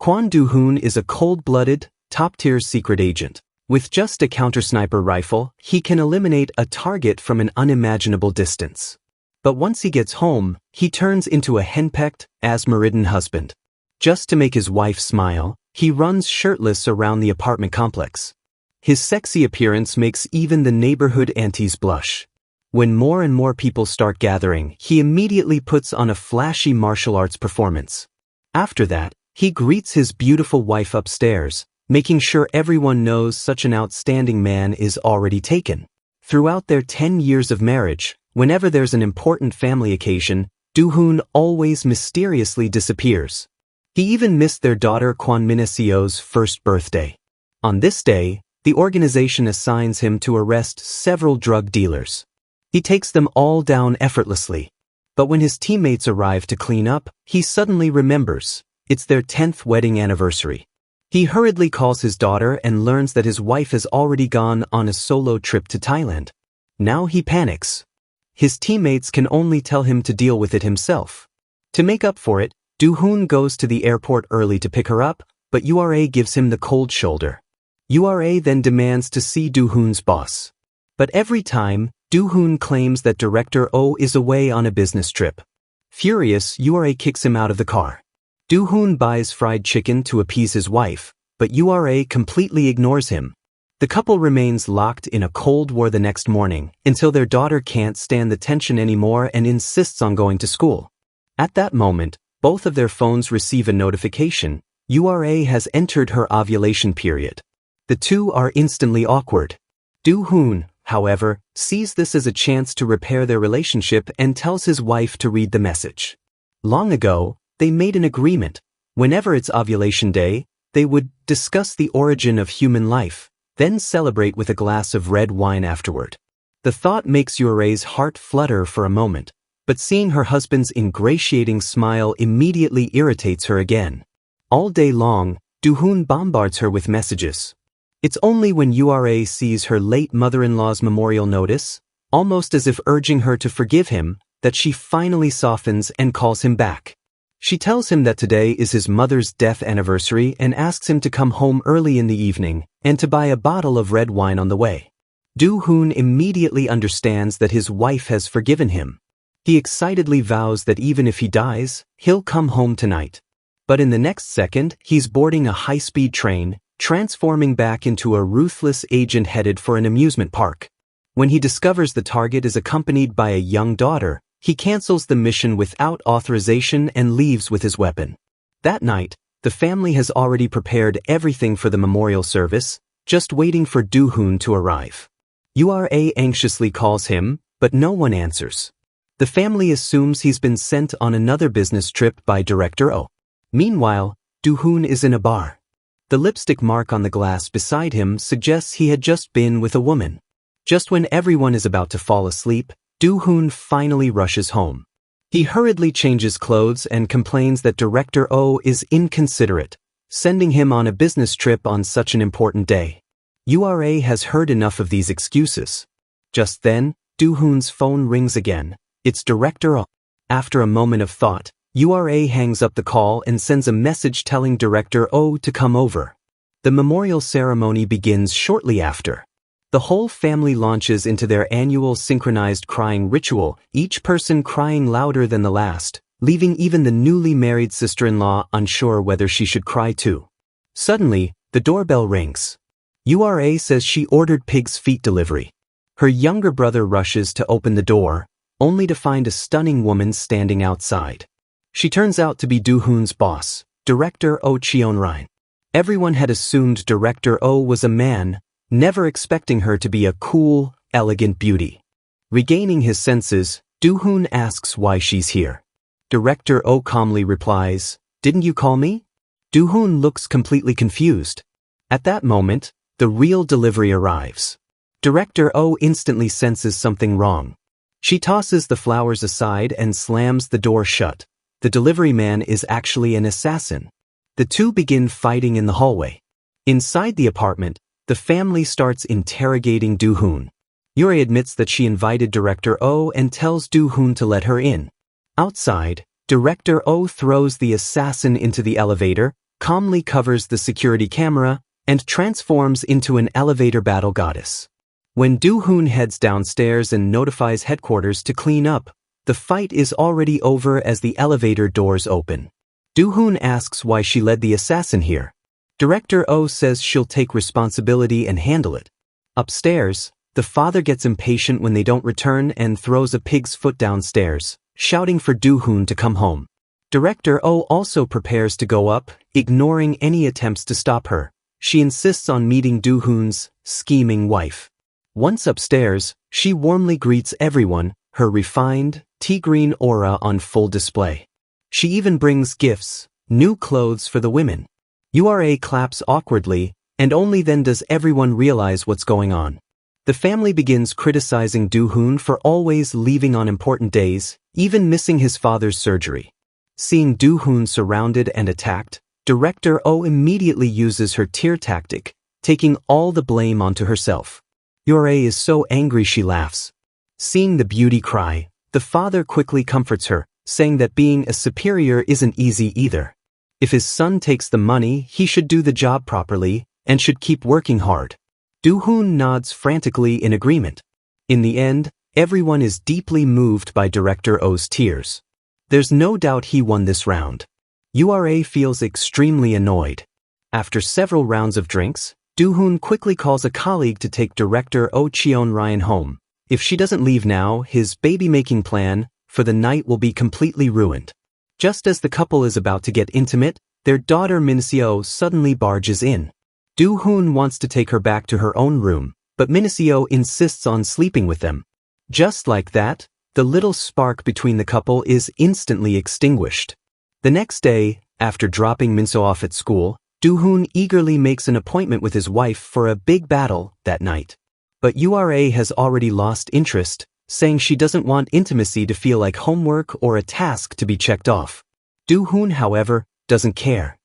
Kwon Do-hoon is a cold-blooded, top-tier secret agent. With just a counter-sniper rifle, he can eliminate a target from an unimaginable distance. But once he gets home, he turns into a henpecked, asthma-ridden husband. Just to make his wife smile, he runs shirtless around the apartment complex. His sexy appearance makes even the neighborhood aunties blush. When more and more people start gathering, he immediately puts on a flashy martial arts performance. After that, he greets his beautiful wife upstairs, making sure everyone knows such an outstanding man is already taken. Throughout their 10 years of marriage, whenever there's an important family occasion, Do-hoon always mysteriously disappears. He even missed their daughter Kwon Min-seo's first birthday. On this day, the organization assigns him to arrest several drug dealers. He takes them all down effortlessly. But when his teammates arrive to clean up, he suddenly remembers. It's their 10th wedding anniversary. He hurriedly calls his daughter and learns that his wife has already gone on a solo trip to Thailand. Now he panics. His teammates can only tell him to deal with it himself. To make up for it, Do-hoon goes to the airport early to pick her up, but URA gives him the cold shoulder. URA then demands to see Do-hoon's boss. But every time, Do-hoon claims that Director Oh is away on a business trip. Furious, URA kicks him out of the car. Do-hoon buys fried chicken to appease his wife, but URA completely ignores him. The couple remains locked in a cold war the next morning until their daughter can't stand the tension anymore and insists on going to school. At that moment, both of their phones receive a notification. URA has entered her ovulation period. The two are instantly awkward. Do-hoon, however, sees this as a chance to repair their relationship and tells his wife to read the message. Long ago, they made an agreement. Whenever it's ovulation day, they would discuss the origin of human life, then celebrate with a glass of red wine afterward. The thought makes URA's heart flutter for a moment, but seeing her husband's ingratiating smile immediately irritates her again. All day long, Do-hoon bombards her with messages. It's only when URA sees her late mother-in-law's memorial notice, almost as if urging her to forgive him, that she finally softens and calls him back. She tells him that today is his mother's death anniversary and asks him to come home early in the evening and to buy a bottle of red wine on the way. Do-hoon immediately understands that his wife has forgiven him. He excitedly vows that even if he dies, he'll come home tonight. But in the next second, he's boarding a high-speed train, transforming back into a ruthless agent headed for an amusement park. When he discovers the target is accompanied by a young daughter, he cancels the mission without authorization and leaves with his weapon. That night, the family has already prepared everything for the memorial service, just waiting for Do-hoon to arrive. URA anxiously calls him, but no one answers. The family assumes he's been sent on another business trip by Director Oh. Meanwhile, Do-hoon is in a bar. The lipstick mark on the glass beside him suggests he had just been with a woman. Just when everyone is about to fall asleep, Do-hoon finally rushes home. He hurriedly changes clothes and complains that Director Oh is inconsiderate, sending him on a business trip on such an important day. URA has heard enough of these excuses. Just then, Do-hoon's phone rings again. It's Director Oh. After a moment of thought, URA hangs up the call and sends a message telling Director Oh to come over. The memorial ceremony begins shortly after. The whole family launches into their annual synchronized crying ritual, each person crying louder than the last, leaving even the newly married sister-in-law unsure whether she should cry too. Suddenly, the doorbell rings. URA says she ordered pig's feet delivery. Her younger brother rushes to open the door, only to find a stunning woman standing outside. She turns out to be Do-hoon's boss, Director Oh Cheon-rain. Everyone had assumed Director Oh was a man, never expecting her to be a cool, elegant beauty. Regaining his senses, Do-hoon asks why she's here. Director Oh calmly replies, "Didn't you call me?" Do-hoon looks completely confused. At that moment, the real delivery arrives. Director Oh instantly senses something wrong. She tosses the flowers aside and slams the door shut. The delivery man is actually an assassin. The two begin fighting in the hallway. Inside the apartment, the family starts interrogating Do-hoon. Yuri admits that she invited Director Oh and tells Do-hoon to let her in. Outside, Director Oh throws the assassin into the elevator, calmly covers the security camera, and transforms into an elevator battle goddess. When Do-hoon heads downstairs and notifies headquarters to clean up, the fight is already over as the elevator doors open. Do-hoon asks why she led the assassin here. Director Oh says she'll take responsibility and handle it. Upstairs, the father gets impatient when they don't return and throws a pig's foot downstairs, shouting for Do-hoon to come home. Director Oh also prepares to go up, ignoring any attempts to stop her. She insists on meeting Do-hoon's scheming wife. Once upstairs, she warmly greets everyone, her refined, tea-green aura on full display. She even brings gifts, new clothes for the women. URA claps awkwardly, and only then does everyone realize what's going on. The family begins criticizing Do-hoon for always leaving on important days, even missing his father's surgery. Seeing Do-hoon surrounded and attacked, Director Oh immediately uses her tear tactic, taking all the blame onto herself. URA is so angry she laughs. Seeing the beauty cry, the father quickly comforts her, saying that being a superior isn't easy either. If his son takes the money, he should do the job properly, and should keep working hard. Do-hoon nods frantically in agreement. In the end, everyone is deeply moved by Director Oh's tears. There's no doubt he won this round. URA feels extremely annoyed. After several rounds of drinks, Do-hoon quickly calls a colleague to take Director Oh Cheon-ryan home. If she doesn't leave now, his baby-making plan for the night will be completely ruined. Just as the couple is about to get intimate, their daughter Min-seo suddenly barges in. Do-hoon wants to take her back to her own room, but Min-seo insists on sleeping with them. Just like that, the little spark between the couple is instantly extinguished. The next day, after dropping Min-seo off at school, Do-hoon eagerly makes an appointment with his wife for a big battle that night. But URA has already lost interest, saying she doesn't want intimacy to feel like homework or a task to be checked off. Do-hoon, however, doesn't care.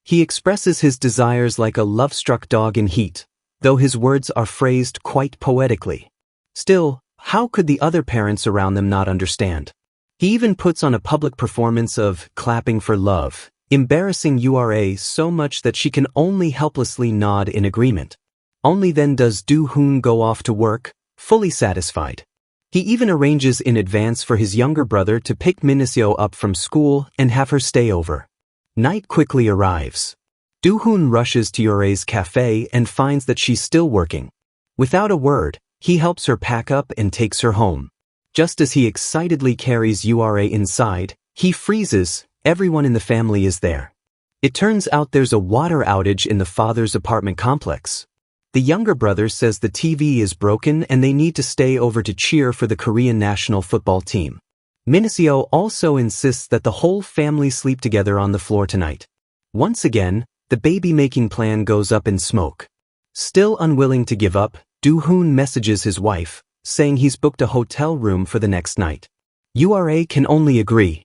He expresses his desires like a love-struck dog in heat, though his words are phrased quite poetically. Still, how could the other parents around them not understand? He even puts on a public performance of clapping for love, embarrassing URA so much that she can only helplessly nod in agreement. Only then does Do-hoon go off to work, fully satisfied. He even arranges in advance for his younger brother to pick Min-seo up from school and have her stay over. Night quickly arrives. Do-hoon rushes to URA's cafe and finds that she's still working. Without a word, he helps her pack up and takes her home. Just as he excitedly carries URA inside, he freezes. Everyone in the family is there. It turns out there's a water outage in the father's apartment complex. The younger brother says the TV is broken and they need to stay over to cheer for the Korean national football team. Min-seo also insists that the whole family sleep together on the floor tonight. Once again, the baby-making plan goes up in smoke. Still unwilling to give up, Do-hoon messages his wife, saying he's booked a hotel room for the next night. URA can only agree.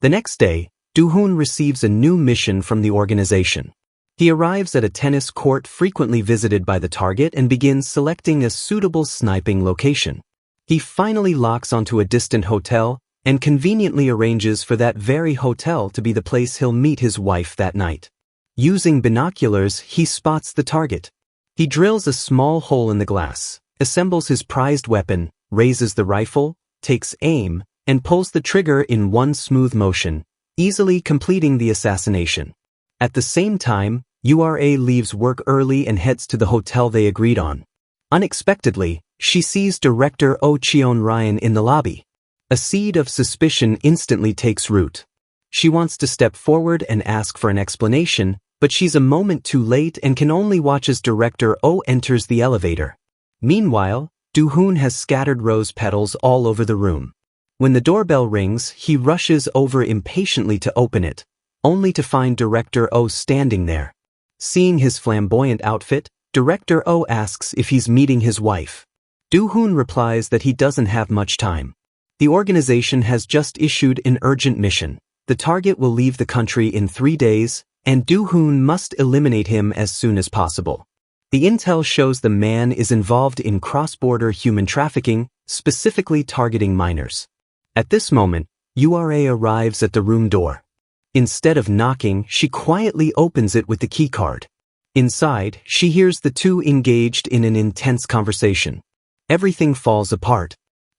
The next day, Do-hoon receives a new mission from the organization. He arrives at a tennis court frequently visited by the target and begins selecting a suitable sniping location. He finally locks onto a distant hotel and conveniently arranges for that very hotel to be the place he'll meet his wife that night. Using binoculars, he spots the target. He drills a small hole in the glass, assembles his prized weapon, raises the rifle, takes aim, and pulls the trigger in one smooth motion, easily completing the assassination. At the same time, URA leaves work early and heads to the hotel they agreed on. Unexpectedly, she sees Director Oh Cheon-ryan in the lobby. A seed of suspicion instantly takes root. She wants to step forward and ask for an explanation, but she's a moment too late and can only watch as Director Oh enters the elevator. Meanwhile, Do-hoon has scattered rose petals all over the room. When the doorbell rings, he rushes over impatiently to open it, only to find Director Oh standing there. Seeing his flamboyant outfit, Director Oh asks if he's meeting his wife. Do-hoon replies that he doesn't have much time. The organization has just issued an urgent mission. The target will leave the country in 3 days, and Do-hoon must eliminate him as soon as possible. The intel shows the man is involved in cross-border human trafficking, specifically targeting minors. At this moment, URA arrives at the room door. Instead of knocking, she quietly opens it with the keycard. Inside, she hears the two engaged in an intense conversation. Everything falls apart.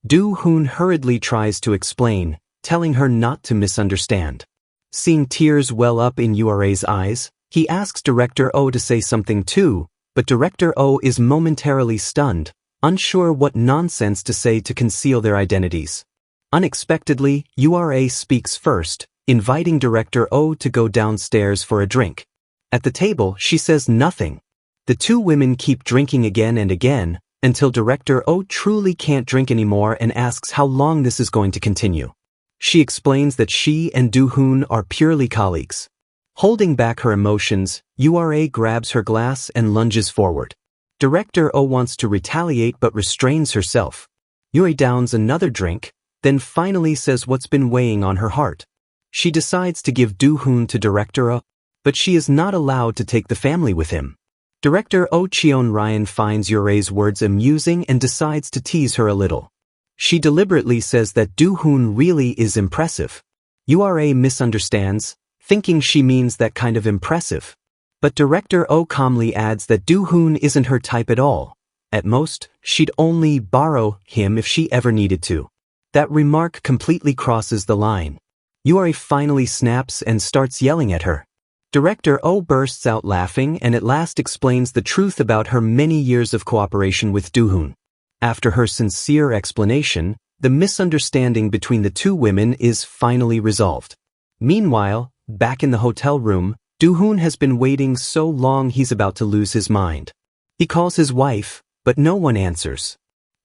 Do-hoon hurriedly tries to explain, telling her not to misunderstand. Seeing tears well up in Ura's eyes, he asks Director Oh to say something too, but Director Oh is momentarily stunned, unsure what nonsense to say to conceal their identities. Unexpectedly, Ura speaks first, inviting Director Oh to go downstairs for a drink. At the table, she says nothing. The two women keep drinking again and again, until Director Oh truly can't drink anymore and asks how long this is going to continue. She explains that she and Do-hoon are purely colleagues. Holding back her emotions, Ura grabs her glass and lunges forward. Director Oh wants to retaliate but restrains herself. Ura downs another drink, then finally says what's been weighing on her heart. She decides to give Do-hoon to Director Oh, but she is not allowed to take the family with him. Director Oh Cheon-ryan finds Ura's words amusing and decides to tease her a little. She deliberately says that Do-hoon really is impressive. Ura misunderstands, thinking she means that kind of impressive. But Director Oh calmly adds that Do-hoon isn't her type at all. At most, she'd only borrow him if she ever needed to. That remark completely crosses the line. Ura finally snaps and starts yelling at her. Director Oh bursts out laughing and at last explains the truth about her many years of cooperation with Do-hoon. After her sincere explanation, the misunderstanding between the two women is finally resolved. Meanwhile, back in the hotel room, Do-hoon has been waiting so long he's about to lose his mind. He calls his wife, but no one answers.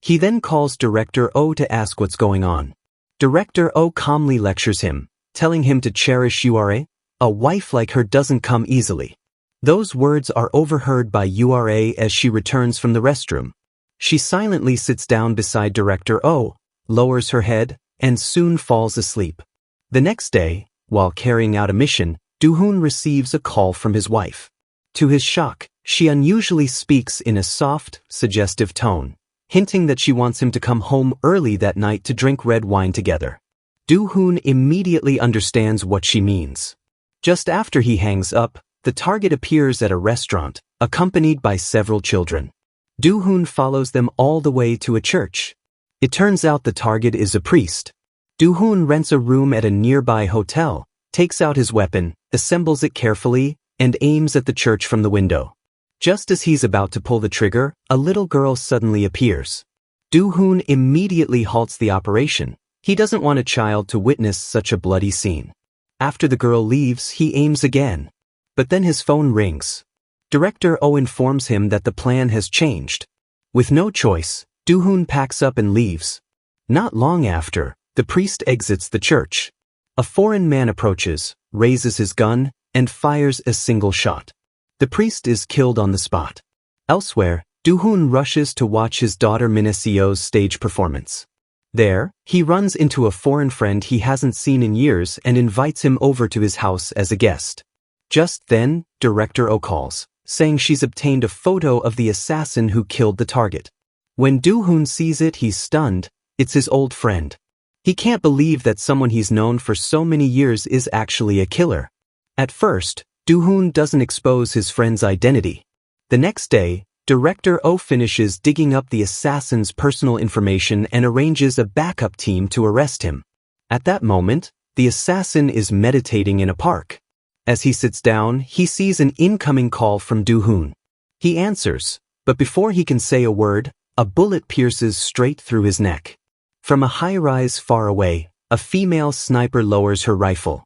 He then calls Director Oh to ask what's going on. Director Oh calmly lectures him, telling him to cherish Ura. A wife like her doesn't come easily. Those words are overheard by Ura as she returns from the restroom. She silently sits down beside Director Oh, lowers her head, and soon falls asleep. The next day, while carrying out a mission, Do-hoon receives a call from his wife. To his shock, she unusually speaks in a soft, suggestive tone, hinting that she wants him to come home early that night to drink red wine together. Do-hoon immediately understands what she means. Just after he hangs up, the target appears at a restaurant, accompanied by several children. Do-hoon follows them all the way to a church. It turns out the target is a priest. Do-hoon rents a room at a nearby hotel, takes out his weapon, assembles it carefully, and aims at the church from the window. Just as he's about to pull the trigger, a little girl suddenly appears. Do-hoon immediately halts the operation. He doesn't want a child to witness such a bloody scene. After the girl leaves, he aims again. But then his phone rings. Director Oh informs him that the plan has changed. With no choice, Do-hoon packs up and leaves. Not long after, the priest exits the church. A foreign man approaches, raises his gun, and fires a single shot. The priest is killed on the spot. Elsewhere, Do-hoon rushes to watch his daughter Min-seo's stage performance. There, he runs into a foreign friend he hasn't seen in years and invites him over to his house as a guest. Just then, Director Oh calls, saying she's obtained a photo of the assassin who killed the target. When Do-hoon sees it, he's stunned. It's his old friend. He can't believe that someone he's known for so many years is actually a killer. At first, Do-hoon doesn't expose his friend's identity. The next day, Director Oh finishes digging up the assassin's personal information and arranges a backup team to arrest him. At that moment, the assassin is meditating in a park. As he sits down, he sees an incoming call from Do-hoon. He answers, but before he can say a word, a bullet pierces straight through his neck. From a high-rise far away, a female sniper lowers her rifle.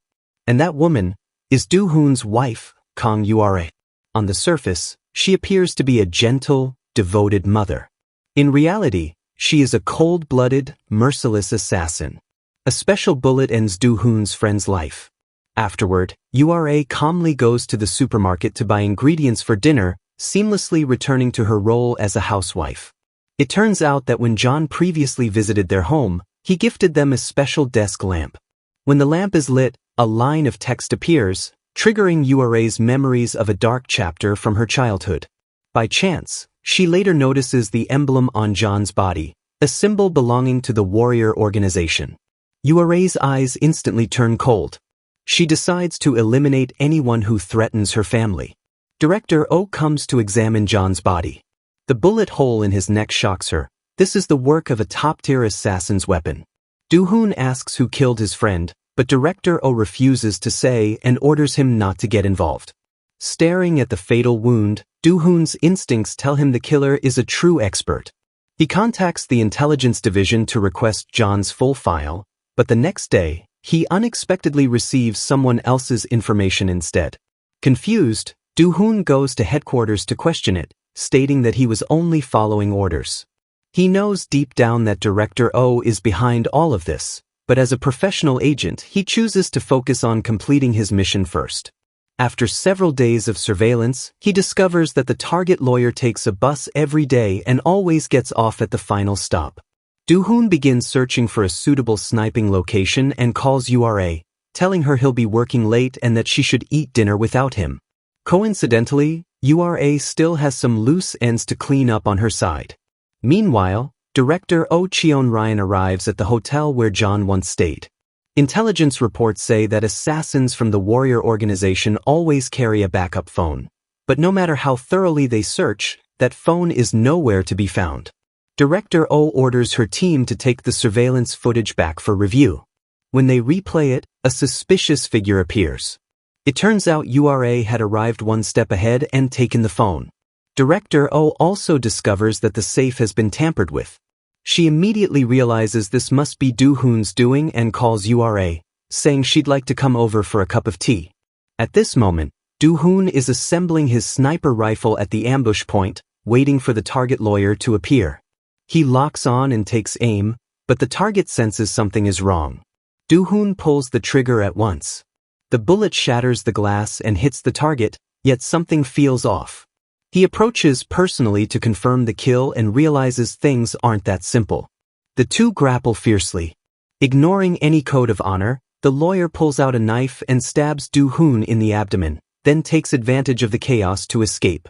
And that woman is Do-hoon's wife, Kang Ura. On the surface, she appears to be a gentle, devoted mother. In reality, she is a cold-blooded, merciless assassin. A special bullet ends Do-hoon's friend's life. Afterward, Ura calmly goes to the supermarket to buy ingredients for dinner, seamlessly returning to her role as a housewife. It turns out that when John previously visited their home, he gifted them a special desk lamp. When the lamp is lit, a line of text appears, triggering Ura's memories of a dark chapter from her childhood. By chance, she later notices the emblem on John's body, a symbol belonging to the warrior organization. Ura's eyes instantly turn cold. She decides to eliminate anyone who threatens her family. Director Oh comes to examine John's body. The bullet hole in his neck shocks her. This is the work of a top-tier assassin's weapon. Do-hoon asks who killed his friend, but Director Oh refuses to say and orders him not to get involved. Staring at the fatal wound, Do-hoon's instincts tell him the killer is a true expert. He contacts the intelligence division to request John's full file, but the next day, he unexpectedly receives someone else's information instead. Confused, Do-hoon goes to headquarters to question it, stating that he was only following orders. He knows deep down that Director Oh is behind all of this, but as a professional agent, he chooses to focus on completing his mission first. After several days of surveillance, he discovers that the target lawyer takes a bus every day and always gets off at the final stop. Do-hoon begins searching for a suitable sniping location and calls URA, telling her he'll be working late and that she should eat dinner without him. Coincidentally, URA still has some loose ends to clean up on her side. Meanwhile, Director Oh Cheon-ryan arrives at the hotel where John once stayed. Intelligence reports say that assassins from the Warrior organization always carry a backup phone. But no matter how thoroughly they search, that phone is nowhere to be found. Director Oh orders her team to take the surveillance footage back for review. When they replay it, a suspicious figure appears. It turns out URA had arrived one step ahead and taken the phone. Director Oh also discovers that the safe has been tampered with. She immediately realizes this must be Do-hoon's doing and calls URA, saying she'd like to come over for a cup of tea. At this moment, Do-hoon is assembling his sniper rifle at the ambush point, waiting for the target lawyer to appear. He locks on and takes aim, but the target senses something is wrong. Do-hoon pulls the trigger at once. The bullet shatters the glass and hits the target, yet something feels off. He approaches personally to confirm the kill and realizes things aren't that simple. The two grapple fiercely. Ignoring any code of honor, the lawyer pulls out a knife and stabs Do-hoon in the abdomen, then takes advantage of the chaos to escape.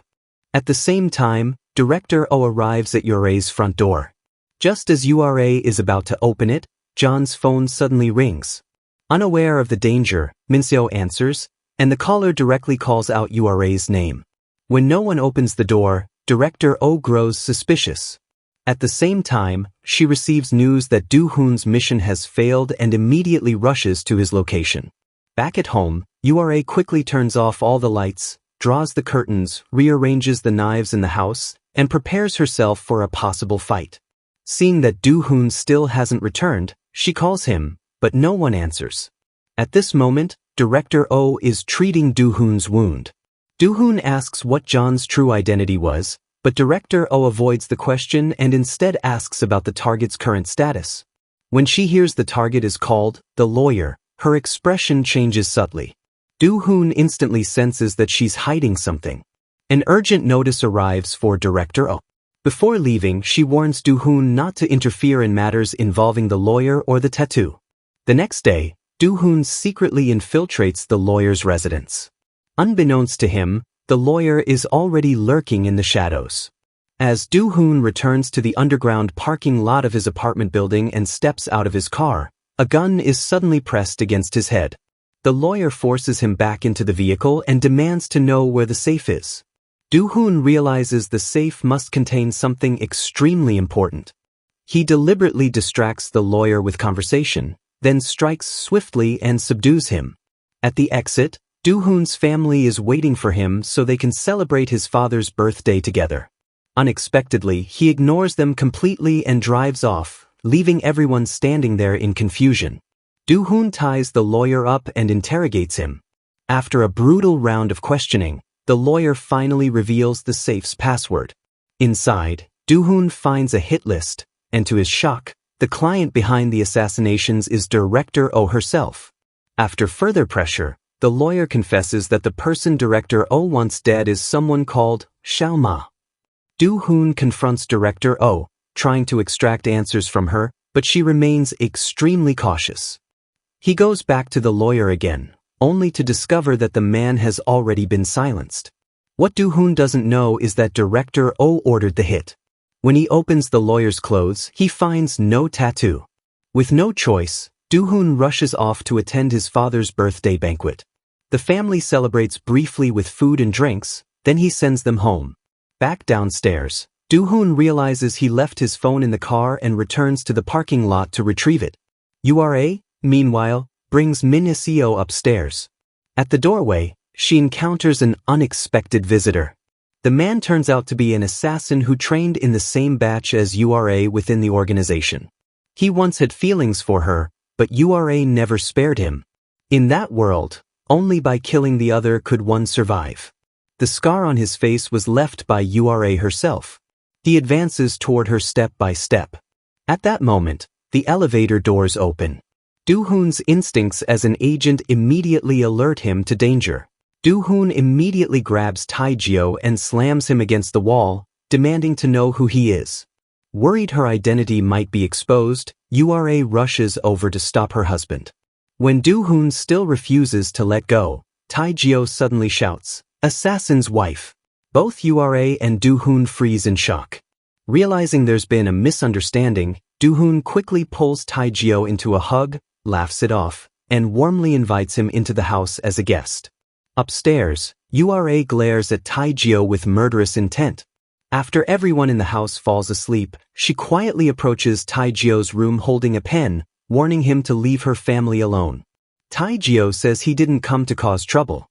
At the same time, Director Oh arrives at URA's front door. Just as URA is about to open it, John's phone suddenly rings. Unaware of the danger, Min-seo answers, and the caller directly calls out URA's name. When no one opens the door, Director Oh grows suspicious. At the same time, she receives news that Do-hoon's mission has failed and immediately rushes to his location. Back at home, URA quickly turns off all the lights, draws the curtains, rearranges the knives in the house, and prepares herself for a possible fight. Seeing that Do-hoon still hasn't returned, she calls him, but no one answers. At this moment, Director Oh is treating Do-hoon's wound. Do-hoon asks what John's true identity was, but Director Oh avoids the question and instead asks about the target's current status. When she hears the target is called the lawyer, her expression changes subtly. Do-hoon instantly senses that she's hiding something. An urgent notice arrives for Director Oh. Before leaving, she warns Do-hoon not to interfere in matters involving the lawyer or the tattoo. The next day, Do-hoon secretly infiltrates the lawyer's residence. Unbeknownst to him, the lawyer is already lurking in the shadows. As Do-hoon returns to the underground parking lot of his apartment building and steps out of his car, a gun is suddenly pressed against his head. The lawyer forces him back into the vehicle and demands to know where the safe is. Do-hoon realizes the safe must contain something extremely important. He deliberately distracts the lawyer with conversation, then strikes swiftly and subdues him. At the exit, Do-hoon's family is waiting for him so they can celebrate his father's birthday together. Unexpectedly, he ignores them completely and drives off, leaving everyone standing there in confusion. Do-hoon ties the lawyer up and interrogates him. After a brutal round of questioning, the lawyer finally reveals the safe's password. Inside, Do-hoon finds a hit list, and to his shock, the client behind the assassinations is Director Oh herself. After further pressure, the lawyer confesses that the person Director Oh wants dead is someone called Xiaoma. Do-hoon confronts Director Oh, trying to extract answers from her, but she remains extremely cautious. He goes back to the lawyer again, only to discover that the man has already been silenced. What Do-hoon doesn't know is that Director Oh ordered the hit. When he opens the lawyer's clothes, he finds no tattoo. With no choice, Do-hoon rushes off to attend his father's birthday banquet. The family celebrates briefly with food and drinks, then he sends them home. Back downstairs, Do-hoon realizes he left his phone in the car and returns to the parking lot to retrieve it. Ura, meanwhile, brings Min-seo upstairs. At the doorway, she encounters an unexpected visitor. The man turns out to be an assassin who trained in the same batch as Ura within the organization. He once had feelings for her, but Ura never spared him. In that world, only by killing the other could one survive. The scar on his face was left by Ura herself. He advances toward her step by step. At that moment, the elevator doors open. Do-hoon's instincts as an agent immediately alert him to danger. Do-hoon immediately grabs Tae-gyo and slams him against the wall, demanding to know who he is. Worried her identity might be exposed, Ura rushes over to stop her husband. When Do-hoon still refuses to let go, Tae-gyo suddenly shouts, "Assassin's wife!" Both Ura and Do-hoon freeze in shock. Realizing there's been a misunderstanding, Do-hoon quickly pulls Tae-gyo into a hug, laughs it off, and warmly invites him into the house as a guest. Upstairs, Ura glares at Tae-gyo with murderous intent. After everyone in the house falls asleep, she quietly approaches Tae-gyo's room holding a pen, warning him to leave her family alone. Tae-gyo says he didn't come to cause trouble.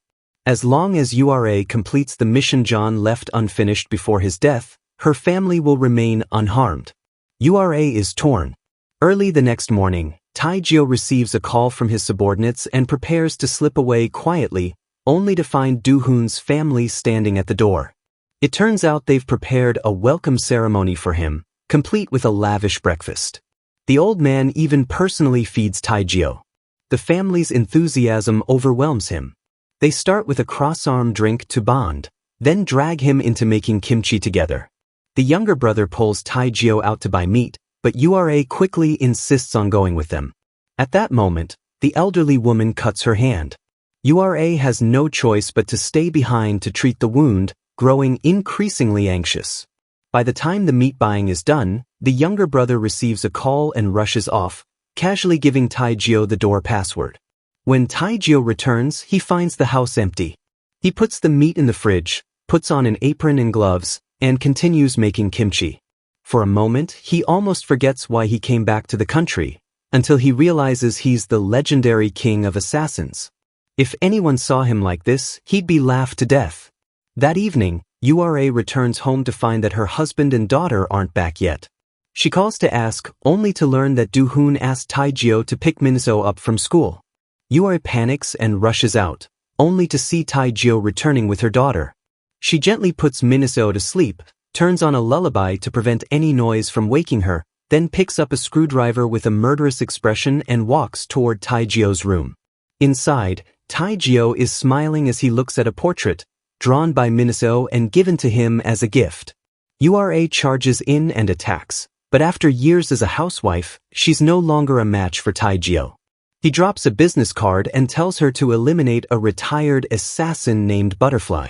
As long as Ura completes the mission John left unfinished before his death, her family will remain unharmed. Ura is torn. Early the next morning, Tae-gyo receives a call from his subordinates and prepares to slip away quietly, only to find Do-hoon's family standing at the door. It turns out they've prepared a welcome ceremony for him, complete with a lavish breakfast. The old man even personally feeds Tae-gyo. The family's enthusiasm overwhelms him. They start with a cross-arm drink to bond, then drag him into making kimchi together. The younger brother pulls Tae-gyo out to buy meat, but Ura quickly insists on going with them. At that moment, the elderly woman cuts her hand. Ura has no choice but to stay behind to treat the wound, growing increasingly anxious. By the time the meat buying is done, the younger brother receives a call and rushes off, casually giving Tae-gyo the door password. When Tae-gyo returns, he finds the house empty. He puts the meat in the fridge, puts on an apron and gloves, and continues making kimchi. For a moment, he almost forgets why he came back to the country, until he realizes he's the legendary king of assassins. If anyone saw him like this, he'd be laughed to death. That evening, Ura returns home to find that her husband and daughter aren't back yet. She calls to ask, only to learn that Do-hoon asked Tae-gyo to pick Min-seo up from school. Ura panics and rushes out, only to see Tae-gyo returning with her daughter. She gently puts Min-seo to sleep, turns on a lullaby to prevent any noise from waking her, then picks up a screwdriver with a murderous expression and walks toward Tae-gyo's room. Inside, Tae-gyo is smiling as he looks at a portrait, drawn by Min-seo and given to him as a gift. Ura charges in and attacks, but after years as a housewife, she's no longer a match for Tae-gyo. He drops a business card and tells her to eliminate a retired assassin named Butterfly.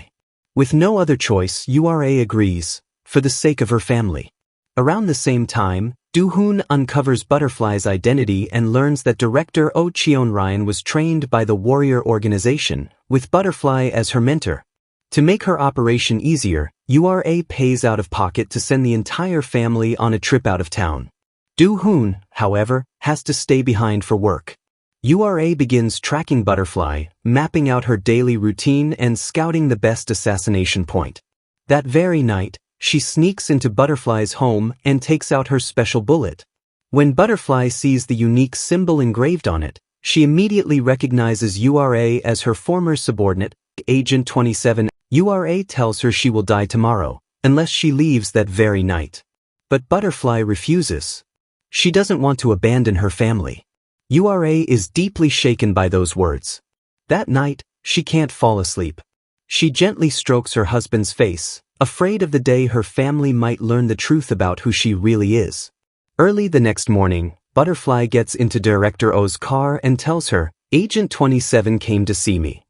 With no other choice, Ura agrees, for the sake of her family. Around the same time, Do-hoon uncovers Butterfly's identity and learns that director Oh Cheon-ryan was trained by the Warrior organization, with Butterfly as her mentor. To make her operation easier, Ura pays out of pocket to send the entire family on a trip out of town. Do-hoon, however, has to stay behind for work. Ura begins tracking Butterfly, mapping out her daily routine and scouting the best assassination point. That very night, she sneaks into Butterfly's home and takes out her special bullet. When Butterfly sees the unique symbol engraved on it, she immediately recognizes Ura as her former subordinate, Agent 27. Ura tells her she will die tomorrow, unless she leaves that very night. But Butterfly refuses. She doesn't want to abandon her family. Ura is deeply shaken by those words. That night, she can't fall asleep. She gently strokes her husband's face, afraid of the day her family might learn the truth about who she really is. Early the next morning, Butterfly gets into Director Oh's car and tells her, "Agent 27 came to see me."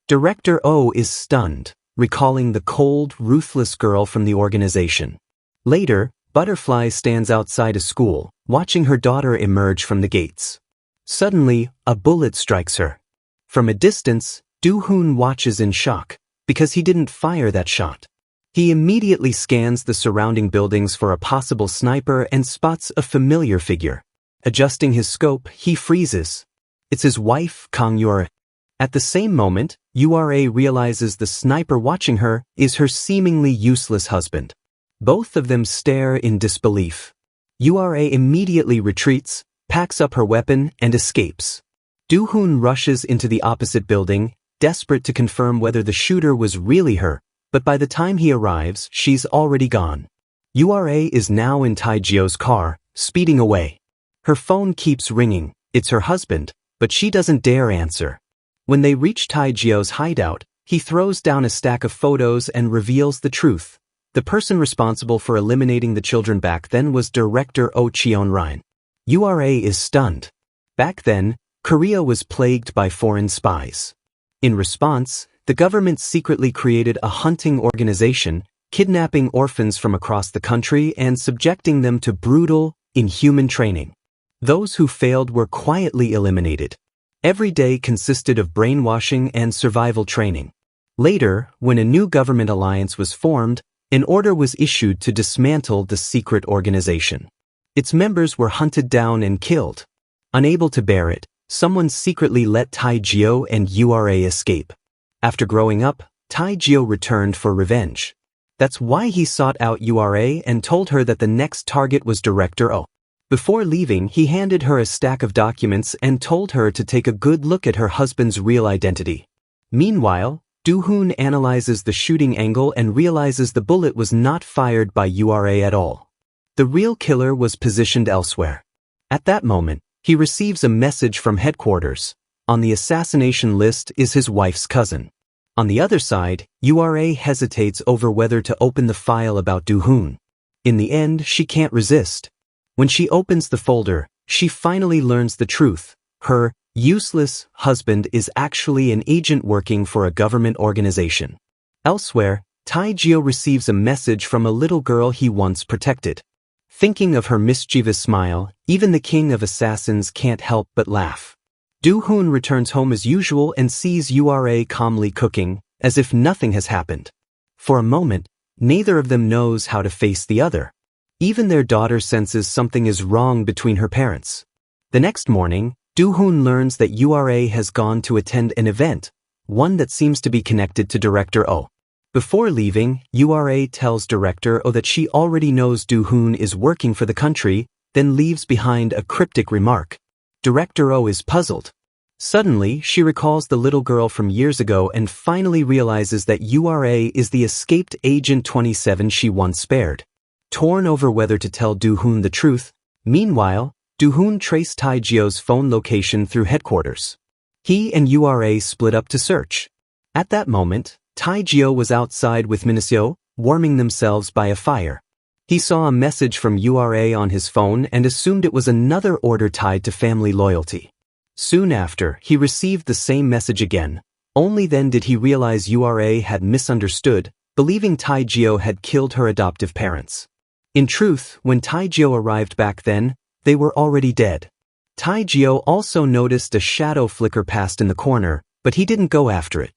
Director Oh is stunned, recalling the cold, ruthless girl from the organization. Later, Butterfly stands outside a school, watching her daughter emerge from the gates. Suddenly, a bullet strikes her. From a distance, Do-hoon watches in shock, because he didn't fire that shot. He immediately scans the surrounding buildings for a possible sniper and spots a familiar figure. Adjusting his scope, he freezes. It's his wife, Kang Ura. At the same moment, Ura realizes the sniper watching her is her seemingly useless husband. Both of them stare in disbelief. Ura immediately retreats, packs up her weapon, and escapes. Do-hoon rushes into the opposite building, desperate to confirm whether the shooter was really her, but by the time he arrives, she's already gone. Ura is now in Taijio's car, speeding away. Her phone keeps ringing. It's her husband, but she doesn't dare answer. When they reach Taijio's hideout, he throws down a stack of photos and reveals the truth. The person responsible for eliminating the children back then was director Oh Cheon-ryan. Ura is stunned. Back then, Korea was plagued by foreign spies. In response, the government secretly created a hunting organization, kidnapping orphans from across the country and subjecting them to brutal, inhuman training. Those who failed were quietly eliminated. Every day consisted of brainwashing and survival training. Later, when a new government alliance was formed, an order was issued to dismantle the secret organization. Its members were hunted down and killed. Unable to bear it, someone secretly let Taijio and Ura escape. After growing up, Taijio returned for revenge. That's why he sought out Ura and told her that the next target was Director Oh. Before leaving, he handed her a stack of documents and told her to take a good look at her husband's real identity. Meanwhile, Do-hoon analyzes the shooting angle and realizes the bullet was not fired by Ura at all. The real killer was positioned elsewhere. At that moment, he receives a message from headquarters. On the assassination list is his wife's cousin. On the other side, Ura hesitates over whether to open the file about Do-hoon. In the end, she can't resist. When she opens the folder, she finally learns the truth. Her useless husband is actually an agent working for a government organization. Elsewhere, Taijio receives a message from a little girl he once protected. Thinking of her mischievous smile, even the king of assassins can't help but laugh. Do-hoon returns home as usual and sees Ura calmly cooking, as if nothing has happened. For a moment, neither of them knows how to face the other. Even their daughter senses something is wrong between her parents. The next morning, Do-hoon learns that Ura has gone to attend an event, one that seems to be connected to Director Oh. Before leaving, Ura tells Director Oh that she already knows Do-hoon is working for the country, then leaves behind a cryptic remark. Director Oh is puzzled. Suddenly, she recalls the little girl from years ago and finally realizes that Ura is the escaped Agent 27 she once spared. Torn over whether to tell Do-hoon the truth, meanwhile, Do-hoon traced Taijio's phone location through headquarters. He and Ura split up to search. At that moment, Taijio was outside with Miniseo, warming themselves by a fire. He saw a message from Ura on his phone and assumed it was another order tied to family loyalty. Soon after, he received the same message again. Only then did he realize Ura had misunderstood, believing Taijio had killed her adoptive parents. In truth, when Taijio arrived back then, they were already dead. Taijio also noticed a shadow flicker past in the corner, but he didn't go after it.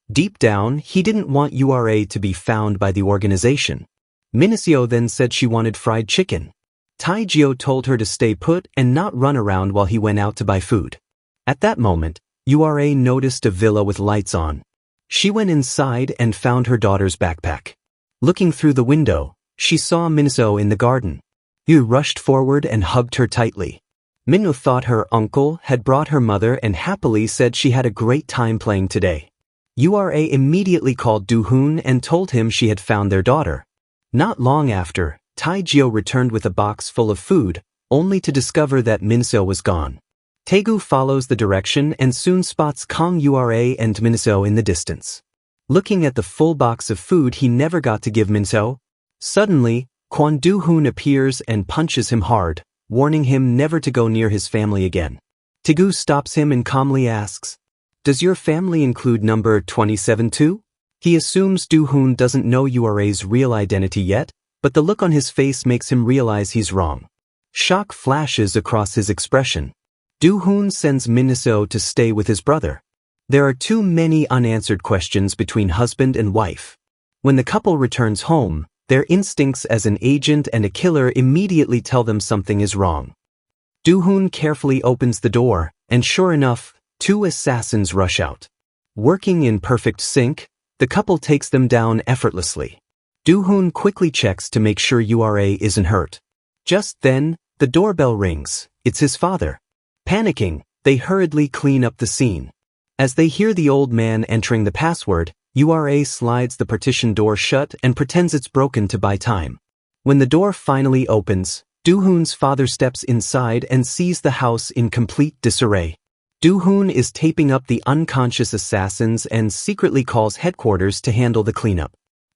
Deep down, he didn't want Ura to be found by the organization. Miniseo then said she wanted fried chicken. Taijio told her to stay put and not run around while he went out to buy food. At that moment, Ura noticed a villa with lights on. She went inside and found her daughter's backpack. Looking through the window, she saw Miniseo in the garden. Yu rushed forward and hugged her tightly. Minno thought her uncle had brought her mother and happily said she had a great time playing today. Ura immediately called Do-hoon and told him she had found their daughter. Not long after, Taijio returned with a box full of food, only to discover that Miniseo was gone. Taegu follows the direction and soon spots Kang Ura and Miniseo in the distance. Looking at the full box of food he never got to give Miniseo, suddenly, Kwon Do-hoon appears and punches him hard, warning him never to go near his family again. Taegu stops him and calmly asks, "Does your family include number 27 too?" He assumes Do-hoon doesn't know Ura's real identity yet, but the look on his face makes him realize he's wrong. Shock flashes across his expression. Do-hoon sends Min-seo to stay with his brother. There are too many unanswered questions between husband and wife. When the couple returns home, their instincts as an agent and a killer immediately tell them something is wrong. Do-hoon carefully opens the door, and sure enough, 2 assassins rush out. Working in perfect sync, the couple takes them down effortlessly. Do-hoon quickly checks to make sure URA isn't hurt. Just then, the doorbell rings. It's his father. Panicking, they hurriedly clean up the scene. As they hear the old man entering the password, URA slides the partition door shut and pretends it's broken to buy time. When the door finally opens, Do-hoon's father steps inside and sees the house in complete disarray. Do-hoon is taping up the unconscious assassins and secretly calls headquarters to handle the cleanup.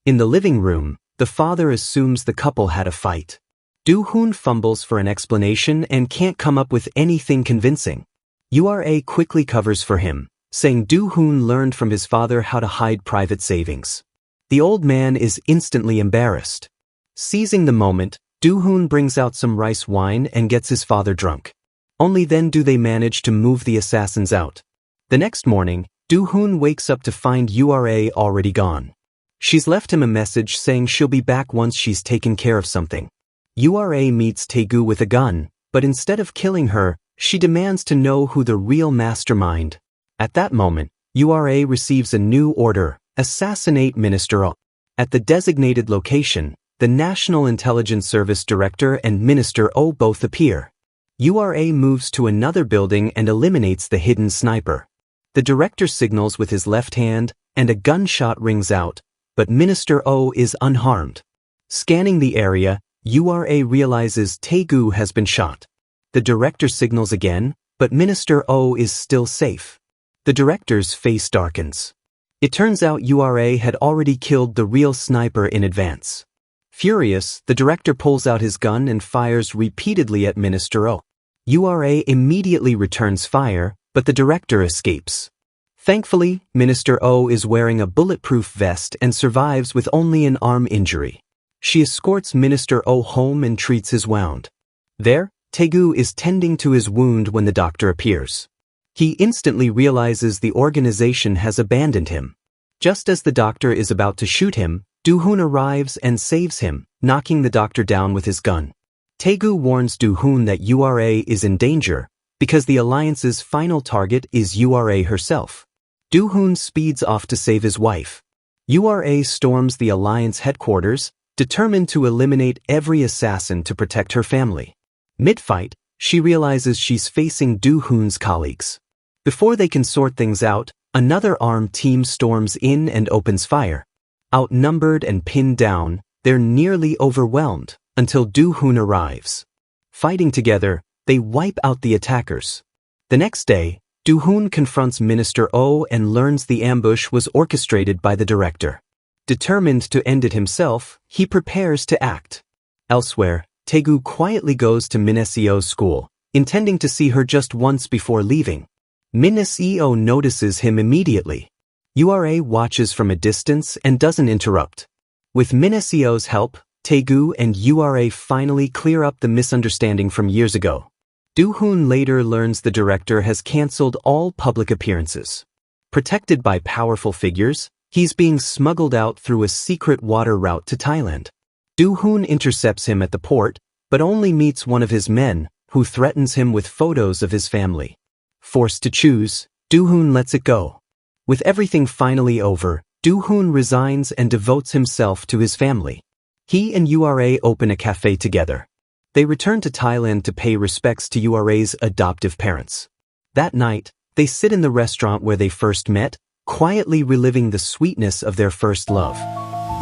In the living room, the father assumes the couple had a fight. Do-hoon fumbles for an explanation and can't come up with anything convincing. URA quickly covers for him, saying Do-hoon learned from his father how to hide private savings. The old man is instantly embarrassed. Seizing the moment, Do-hoon brings out some rice wine and gets his father drunk. Only then do they manage to move the assassins out. The next morning, Do-hoon wakes up to find URA already gone. She's left him a message saying she'll be back once she's taken care of something. URA meets Taegu with a gun, but instead of killing her, she demands to know who the real mastermind. At that moment, URA receives a new order: assassinate Minister Oh. At the designated location, the National Intelligence Service Director and Minister Oh both appear. URA moves to another building and eliminates the hidden sniper. The director signals with his left hand, and a gunshot rings out, but Minister Oh is unharmed. Scanning the area, URA realizes Taegu has been shot. The director signals again, but Minister Oh is still safe. The director's face darkens. It turns out URA had already killed the real sniper in advance. Furious, the director pulls out his gun and fires repeatedly at Minister Oh. URA immediately returns fire, but the director escapes. Thankfully, Minister Oh is wearing a bulletproof vest and survives with only an arm injury. She escorts Minister Oh home and treats his wound. There, Taegu is tending to his wound when the doctor appears. He instantly realizes the organization has abandoned him. Just as the doctor is about to shoot him, Do-hoon arrives and saves him, knocking the doctor down with his gun. Taegu warns Do-hoon that URA is in danger, because the Alliance's final target is URA herself. Do-hoon speeds off to save his wife. URA storms the Alliance headquarters, determined to eliminate every assassin to protect her family. Mid-fight, she realizes she's facing Do-hoon's colleagues. Before they can sort things out, another armed team storms in and opens fire. Outnumbered and pinned down, they're nearly overwhelmed, until Do-hoon arrives. Fighting together, they wipe out the attackers. The next day, Do-hoon confronts Minister Oh and learns the ambush was orchestrated by the director. Determined to end it himself, he prepares to act. Elsewhere, Taegu quietly goes to Min-seo's school, intending to see her just once before leaving. Min-seo notices him immediately. URA watches from a distance and doesn't interrupt. With Min-seo's help, Taegu and URA finally clear up the misunderstanding from years ago. Do-hoon later learns the director has cancelled all public appearances. Protected by powerful figures, he's being smuggled out through a secret water route to Thailand. Do-hoon intercepts him at the port, but only meets one of his men, who threatens him with photos of his family. Forced to choose, Do-hoon lets it go. With everything finally over, Do-hoon resigns and devotes himself to his family. He and URA open a cafe together. They return to Thailand to pay respects to URA's adoptive parents. That night, they sit in the restaurant where they first met, quietly reliving the sweetness of their first love.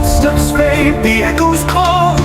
Steps fade, the echoes call.